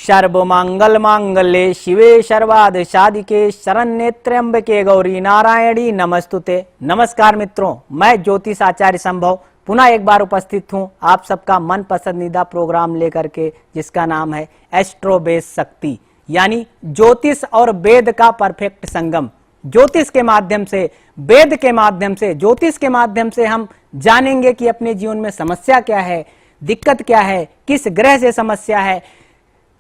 सर्वमंगल मांगल्ये शिवे सर्वार्थ साधिके शरण्ये त्र्यंबके गौरी नारायणी नमस्तुते। नमस्कार मित्रों, मैं ज्योतिष आचार्य संभव पुनः एक बार उपस्थित हूं आप सबका मन पसंदीदा प्रोग्राम लेकर के, जिसका नाम है एस्ट्रो बेस शक्ति, यानी ज्योतिष और वेद का परफेक्ट संगम। ज्योतिष के माध्यम से, वेद के माध्यम से, ज्योतिष के माध्यम से हम जानेंगे कि अपने जीवन में समस्या क्या है, दिक्कत क्या है, किस ग्रह से समस्या है,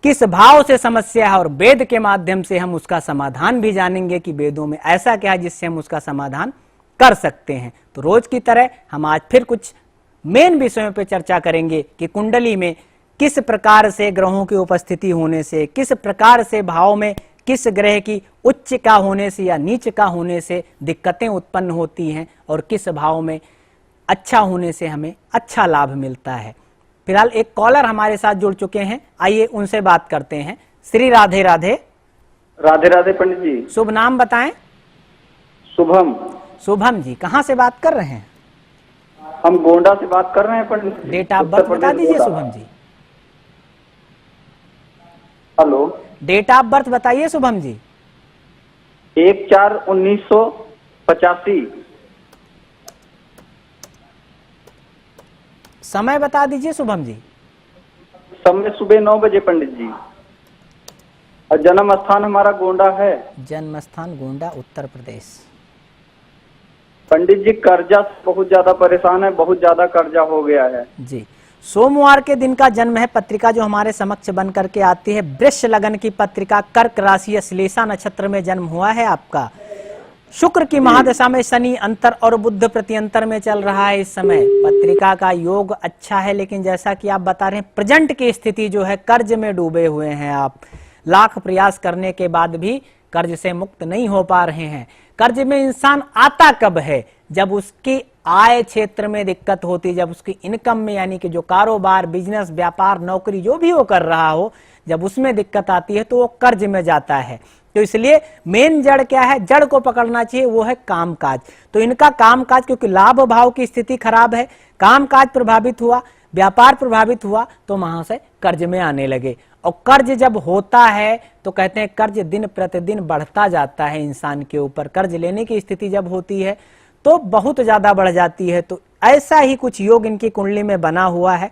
किस भाव से समस्या है, और वेद के माध्यम से हम उसका समाधान भी जानेंगे कि वेदों में ऐसा क्या है जिससे हम उसका समाधान कर सकते हैं। तो रोज की तरह हम आज फिर कुछ मेन विषयों पर चर्चा करेंगे कि कुंडली में किस प्रकार से ग्रहों की उपस्थिति होने से, किस प्रकार से भाव में किस ग्रह की उच्च का होने से या नीच का होने से दिक्कतें उत्पन्न होती हैं, और किस भाव में अच्छा होने से हमें अच्छा लाभ मिलता है। फिलहाल एक कॉलर हमारे साथ जुड़ चुके हैं, आइए उनसे बात करते हैं। श्री राधे राधे। राधे राधे पंडित जी। शुभ नाम बताएं। शुभम। शुभम जी, कहाँ से बात कर रहे हैं? हम गोंडा से बात कर रहे हैं पंडित जी। डेट ऑफ बर्थ बता दीजिए Shubham ji. Hello, date of birth बताइए शुभम जी। 1/4/1985। समय बता दीजिए शुभम जी। समय सुबह 9 बजे पंडित जी। और जन्म स्थान हमारा गोंडा है। जन्म स्थान गोंडा, उत्तर प्रदेश। पंडित जी कर्जा से बहुत ज्यादा परेशान है, बहुत ज्यादा कर्जा हो गया है जी। सोमवार के दिन का जन्म है। पत्रिका जो हमारे समक्ष बन करके आती है वृष लगन की पत्रिका, कर्क राशि, श्लेषा नक्षत्र में जन्म हुआ है आपका। शुक्र की महादशा में शनि अंतर और बुध प्रत्यंतर में चल रहा है इस समय। पत्रिका का योग अच्छा है, लेकिन जैसा कि आप बता रहे हैं प्रेजेंट की स्थिति जो है, कर्ज में डूबे हुए हैं आप। लाख प्रयास करने के बाद भी कर्ज से मुक्त नहीं हो पा रहे हैं। कर्ज में इंसान आता कब है? जब उसकी आय क्षेत्र में दिक्कत होती, जब उसकी इनकम में, यानी कि जो कारोबार, बिजनेस, व्यापार, नौकरी जो भी वो कर रहा हो, जब उसमें दिक्कत आती है तो वो कर्ज में जाता है। तो इसलिए मेन जड़ क्या है, जड़ को पकड़ना चाहिए, वो है कामकाज। तो इनका कामकाज, क्योंकि लाभ भाव की स्थिति खराब है, कामकाज प्रभावित हुआ, व्यापार प्रभावित हुआ, तो वहां से कर्ज में आने लगे। और कर्ज जब होता है तो कहते हैं कर्ज दिन प्रतिदिन बढ़ता जाता है इंसान के ऊपर। कर्ज लेने की स्थिति जब होती है तो बहुत ज्यादा बढ़ जाती है। तो ऐसा ही कुछ योग इनकी कुंडली में बना हुआ है,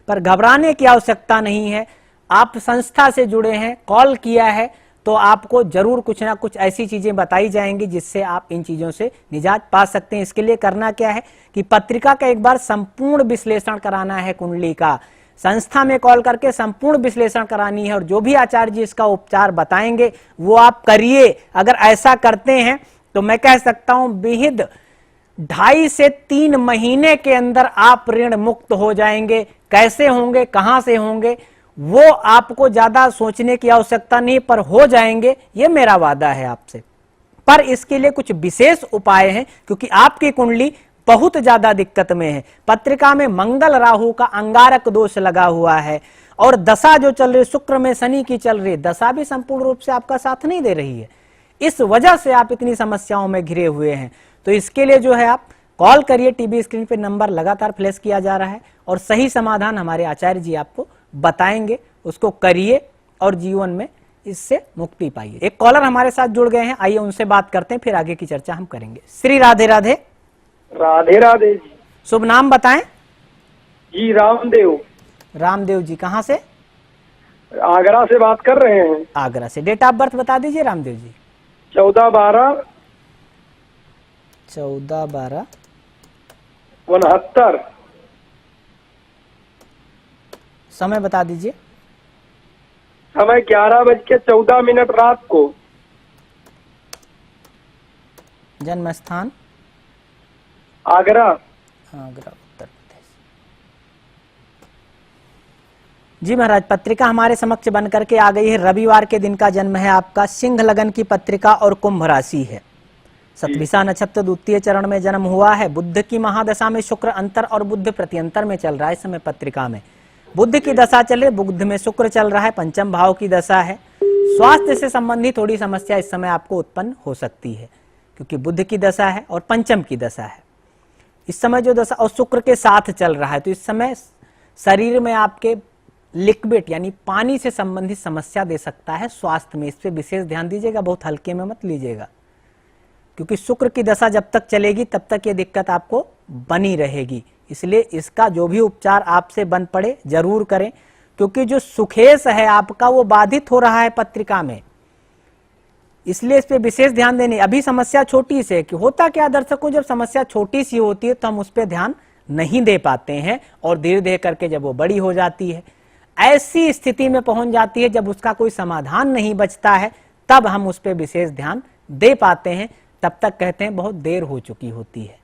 पर घबराने की आवश्यकता नहीं है। आप संस्था से जुड़े हैं, कॉल किया है, तो आपको जरूर कुछ ना कुछ ऐसी चीजें बताई जाएंगी जिससे आप इन चीजों से निजात पा सकते हैं। इसके लिए करना क्या है कि पत्रिका का एक बार संपूर्ण विश्लेषण कराना है कुंडली का। संस्था में कॉल करके संपूर्ण विश्लेषण करानी है, और जो भी आचार्य जी इसका उपचार बताएंगे वो आप करिए। अगर ऐसा करते हैं तो मैं कह सकता हूं विहित 2.5 से 3 महीने के अंदर आप ऋण मुक्त हो जाएंगे। कैसे होंगे, कहां से होंगे, वो आपको ज्यादा सोचने की आवश्यकता नहीं, पर हो जाएंगे, ये मेरा वादा है आपसे। पर इसके लिए कुछ विशेष उपाय हैं, क्योंकि आपकी कुंडली बहुत ज्यादा दिक्कत में है। पत्रिका में मंगल राहु का अंगारक दोष लगा हुआ है, और दशा जो चल रही, शुक्र में शनि की चल रही, दशा भी संपूर्ण रूप से आपका साथ नहीं दे रही है। इस वजह से आप इतनी समस्याओं में घिरे हुए हैं। तो इसके लिए जो है आप कॉल करिए, टीवी स्क्रीन पे नंबर लगातार फ्लैश किया जा रहा है, और सही समाधान हमारे आचार्य जी आपको बताएंगे। उसको करिए और जीवन में इससे मुक्ति पाइए। एक कॉलर हमारे साथ जुड़ गए हैं, आइए उनसे बात करते हैं, फिर आगे की चर्चा हम करेंगे। श्री राधे राधे। राधे राधे जी। शुभ नाम बताएं। जी रामदेव। रामदेव जी, कहाँ से? आगरा से बात कर रहे हैं। आगरा से। डेट ऑफ बर्थ बता दीजिए रामदेव जी। 14/12/69। समय बता दीजिए। समय 11:14 रात को। जन्म स्थान आगरा। आगरा, उत्तर प्रदेश। जी महाराज, पत्रिका हमारे समक्ष बन करके आ गई है। रविवार के दिन का जन्म है आपका। सिंह लगन की पत्रिका और कुंभ राशि है। सतविसा नक्षत्र द्वितीय चरण में जन्म हुआ है। बुध की महादशा में शुक्र अंतर और बुध प्रत्यंतर में चल रहा है इस समय। पत्रिका में बुध की दशा चले, बुध में शुक्र चल रहा है, पंचम भाव की दशा है। स्वास्थ्य से संबंधित थोड़ी समस्या इस समय आपको उत्पन्न हो सकती है, क्योंकि बुध की दशा है और पंचम की दशा है इस समय जो दशा, और शुक्र के साथ चल रहा है। तो इस समय शरीर में आपके लिक्विड यानी पानी से संबंधित समस्या दे सकता है स्वास्थ्य में। इस पे विशेष ध्यान दीजिएगा, बहुत हल्के में मत लीजिएगा, क्योंकि शुक्र की दशा जब तक चलेगी तब तक ये दिक्कत आपको बनी रहेगी। इसलिए इसका जो भी उपचार आपसे बन पड़े जरूर करें, क्योंकि जो सुखेश है आपका वो बाधित हो रहा है पत्रिका में, इसलिए इस पे विशेष ध्यान देने। अभी समस्या छोटी से कि होता क्या दर्शकों, जब समस्या छोटी सी होती है तो हम उस पर ध्यान नहीं दे पाते हैं और धीरे धीरे करके जब वो बड़ी हो जाती है, ऐसी स्थिति में पहुंच जाती है जब उसका कोई समाधान नहीं बचता है, तब हम उस पर विशेष ध्यान दे पाते हैं। तब तक कहते हैं बहुत देर हो चुकी होती है।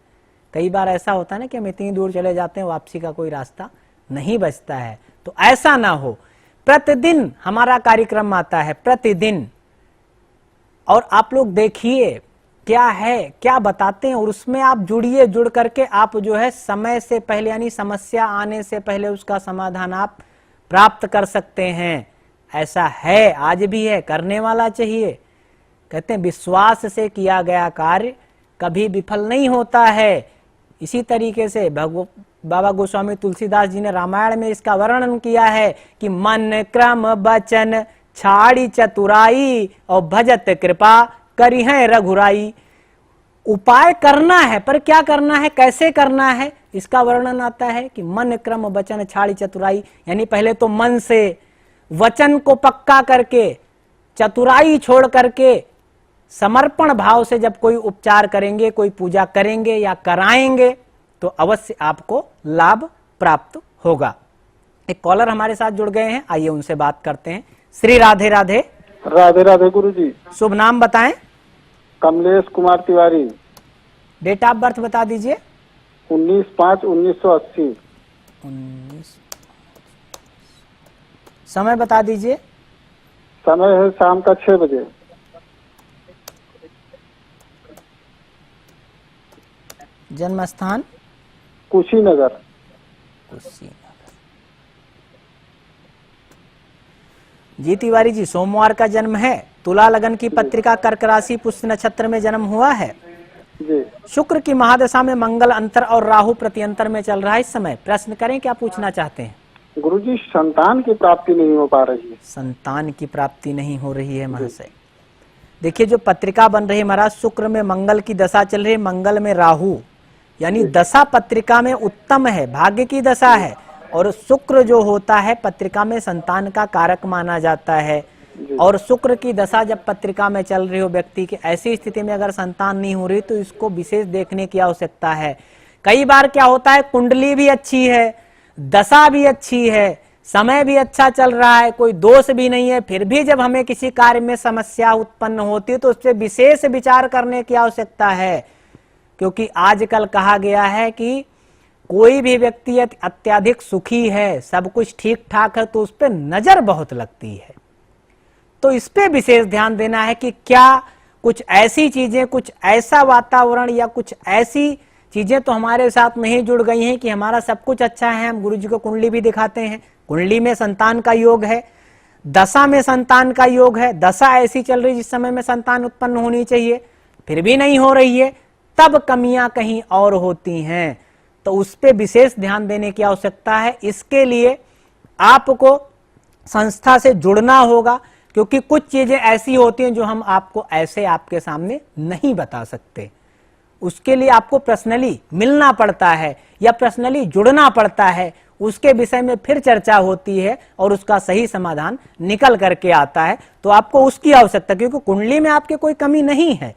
कई बार ऐसा होता है ना कि हम इतनी दूर चले जाते हैं, वापसी का कोई रास्ता नहीं बचता है। तो ऐसा ना हो, प्रतिदिन हमारा कार्यक्रम आता है, प्रतिदिन, और आप लोग देखिए क्या है, क्या बताते हैं, और उसमें आप जुड़िए। जुड़ करके आप जो है समय से पहले यानी समस्या आने से पहले उसका समाधान आप प्राप्त कर सकते हैं। ऐसा है, आज भी है, करने वाला चाहिए। कहते हैं विश्वास से किया गया कार्य कभी विफल नहीं होता है। इसी तरीके से बाबा गोस्वामी तुलसीदास जी ने रामायण में इसका वर्णन किया है कि मन क्रम वचन छाड़ी चतुराई और भजत कृपा करी है रघुराई। उपाय करना है, पर क्या करना है, कैसे करना है, इसका वर्णन आता है कि मन क्रम वचन छाड़ी चतुराई, यानी पहले तो मन से, वचन को पक्का करके, चतुराई छोड़ करके, समर्पण भाव से जब कोई उपचार करेंगे, कोई पूजा करेंगे या कराएंगे तो अवश्य आपको लाभ प्राप्त होगा। एक कॉलर हमारे साथ जुड़ गए हैं, आइए उनसे बात करते हैं। श्री राधे राधे। राधे राधे गुरुजी। शुभ नाम बताएं। Kamlesh Kumar Tiwari. Date of birth बता दीजिए। 19/5/1980। 19। समय बता दीजिए। समय है शाम का 6 बजे। जन्म स्थान कुशीनगर। जी तिवारी जी, सोमवार का जन्म है, तुला लगन की पत्रिका, कर्क राशि, पुष्य नक्षत्र में जन्म हुआ है जी। शुक्र की महादशा में मंगल अंतर और राहु प्रत्यंतर में चल रहा है इस समय। प्रश्न करें, क्या पूछना चाहते हैं? गुरुजी, संतान की प्राप्ति नहीं हो पा रही है। संतान की प्राप्ति नहीं हो रही है महाशय। देखिए जो पत्रिका बन रही है महाराज, शुक्र में मंगल की दशा चल रही है, मंगल में राहु, यानी दशा पत्रिका में उत्तम है, भाग्य की दशा है। और शुक्र जो होता है पत्रिका में संतान का कारक माना जाता है। और शुक्र की दशा जब पत्रिका में चल रही हो व्यक्ति की, ऐसी स्थिति में अगर संतान नहीं हो रही तो इसको विशेष देखने की आवश्यकता है। कई बार क्या होता है, कुंडली भी अच्छी है, दशा भी अच्छी है, समय भी अच्छा चल रहा है, कोई दोष भी नहीं है, फिर भी जब हमें किसी कार्य में समस्या उत्पन्न होती है तो उस पर विशेष विचार करने की आवश्यकता है। क्योंकि आजकल कहा गया है कि कोई भी व्यक्ति अत्यधिक सुखी है, सब कुछ ठीक ठाक है, तो उस पर नजर बहुत लगती है। तो इस पे विशेष ध्यान देना है कि क्या कुछ ऐसी चीजें, कुछ ऐसा वातावरण या कुछ ऐसी चीजें तो हमारे साथ नहीं जुड़ गई हैं कि हमारा सब कुछ अच्छा है। हम गुरुजी को कुंडली भी दिखाते हैं, कुंडली में संतान का योग है, दशा में संतान का योग है, दशा ऐसी चल रही जिस समय में संतान उत्पन्न होनी चाहिए, फिर भी नहीं हो रही है, तब कमियां कहीं और होती हैं। तो उस पे विशेष ध्यान देने की आवश्यकता है। इसके लिए आपको संस्था से जुड़ना होगा, क्योंकि कुछ चीजें ऐसी होती हैं जो हम आपको ऐसे आपके सामने नहीं बता सकते। उसके लिए आपको पर्सनली मिलना पड़ता है या पर्सनली जुड़ना पड़ता है, उसके विषय में फिर चर्चा होती है और उसका सही समाधान निकल करके आता है। तो आपको उसकी आवश्यकता, क्योंकि कुंडली में आपके कोई कमी नहीं है,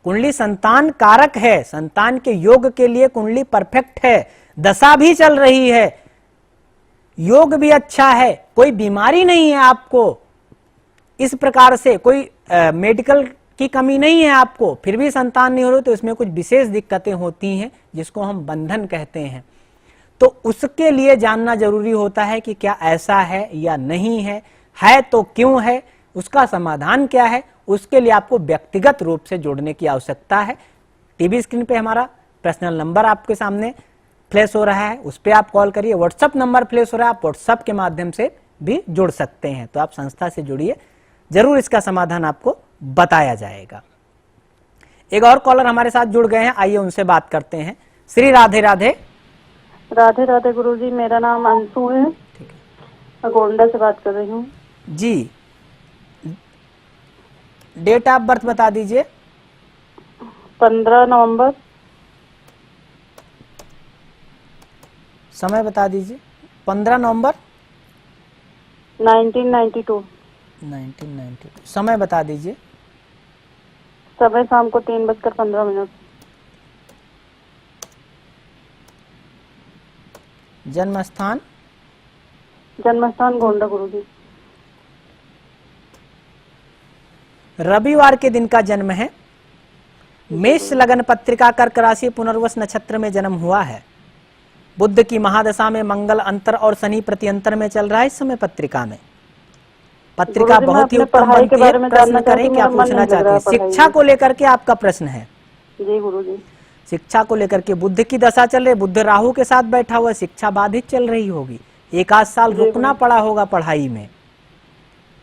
कुंडली संतान कारक है, संतान के योग के लिए कुंडली परफेक्ट है, दशा भी चल रही है, योग भी अच्छा है, कोई बीमारी नहीं है आपको, इस प्रकार से कोई मेडिकल की कमी नहीं है आपको, फिर भी संतान नहीं हो रही, तो इसमें कुछ विशेष दिक्कतें होती हैं जिसको हम बंधन कहते हैं। तो उसके लिए जानना जरूरी होता है कि क्या ऐसा है या नहीं है तो क्यों है, उसका समाधान क्या है। उसके लिए आपको व्यक्तिगत रूप से जोड़ने की आवश्यकता है। टीवी स्क्रीन पे हमारा पर्सनल नंबर आपके सामने फ्लैश हो रहा है, उस पर आप कॉल करिए। व्हाट्सएप नंबर फ्लैश हो रहा है, आप व्हाट्सएप के माध्यम से भी जुड़ सकते हैं। तो आप संस्था से जुड़िए, जरूर इसका समाधान आपको बताया जाएगा। एक और कॉलर हमारे साथ जुड़ गए हैं, आइए उनसे बात करते हैं। श्री राधे राधे। राधे राधे गुरुजी, मेरा नाम अंशु है। मैं गोंडा से बात कर रही हूँ। जी, डेट ऑफ बर्थ बता दीजिए। 15 नवंबर। समय बता दीजिए। 15 नवंबर 1992। 1992। समय बता दीजिए। समय शाम को 3:15। जन्म स्थान जन्म स्थान गोंडा गुरुजी। रविवार के दिन का जन्म है। मेष लगन पत्रिका कर्क राशि पुनर्वस नक्षत्र में जन्म हुआ है। बुध की महादशा में मंगल अंतर और शनि प्रत्यंतर में चल रहा है इस समय पत्रिका में। पत्रिका गुरुजी, मैं बहुत ही अपने उत्तम पढ़ाई के बनती है। बारे में प्रश्न जानना चाहती करें, हूँ, क्या मेरा मन पूछना नहीं लग चाहती रहा है? है पढ़ाई शिक्षा में। को लेकर के आपका प्रश्न है। जी गुरुजी। शिक्षा को लेकर के बुध की दशा चल रही है, बुध राहु के साथ बैठा हुआ, शिक्षा बाधित चल रही होगी। एक आध साल जी रुकना गुरु। पड़ा होगा पढ़ाई में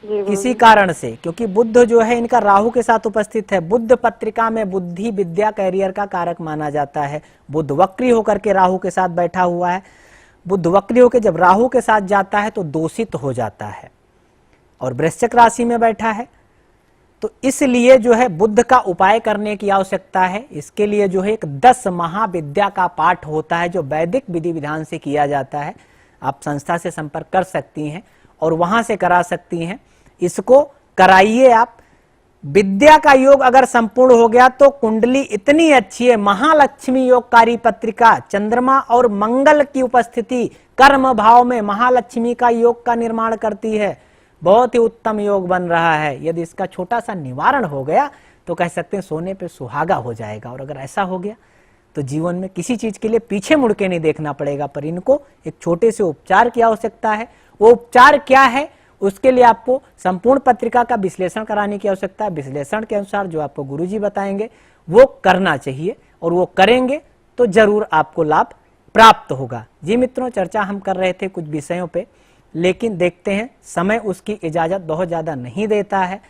जी किसी गुरुजी। कारण से, क्योंकि बुध जो है इनका राहु के साथ उपस्थित है। बुध पत्रिका में बुद्धि विद्या कैरियर का कारक माना जाता है। बुध वक्री होकर के राहु के साथ बैठा हुआ है। बुध वक्री होकर जब राहु के साथ जाता है तो दूषित हो जाता है और वृश्चिक राशि में बैठा है। तो इसलिए जो है बुध का उपाय करने की आवश्यकता है। इसके लिए जो है एक 10 महाविद्या का पाठ होता है जो वैदिक विधि विधान से किया जाता है। आप संस्था से संपर्क कर सकती हैं और वहां से करा सकती हैं। इसको कराइए आप। विद्या का योग अगर संपूर्ण हो गया तो कुंडली इतनी अच्छी है। महालक्ष्मी योगकारी पत्रिका, चंद्रमा और मंगल की उपस्थिति कर्म भाव में महालक्ष्मी का योग का निर्माण करती है। बहुत ही उत्तम योग बन रहा है। यदि इसका छोटा सा निवारण हो गया तो कह सकते हैं सोने पे सुहागा हो जाएगा। और अगर ऐसा हो गया तो जीवन में किसी चीज के लिए पीछे मुड़ के नहीं देखना पड़ेगा। पर इनको एक छोटे से उपचार की आवश्यकता है। वो उपचार क्या है, उसके लिए आपको संपूर्ण पत्रिका का विश्लेषण कराने की आवश्यकता है। विश्लेषण के अनुसार जो आपको गुरुजी बताएंगे वो करना चाहिए और वो करेंगे तो जरूर आपको लाभ प्राप्त होगा। जी मित्रों, चर्चा हम कर रहे थे कुछ विषयों पे, लेकिन देखते हैं समय उसकी इजाजत बहुत ज्यादा नहीं देता है।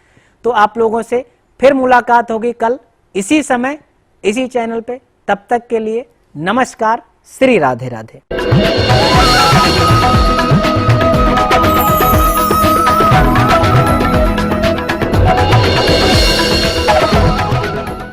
तो आप लोगों से फिर मुलाकात होगी कल इसी समय इसी चैनल पे। तब तक के लिए नमस्कार, श्री राधे राधे।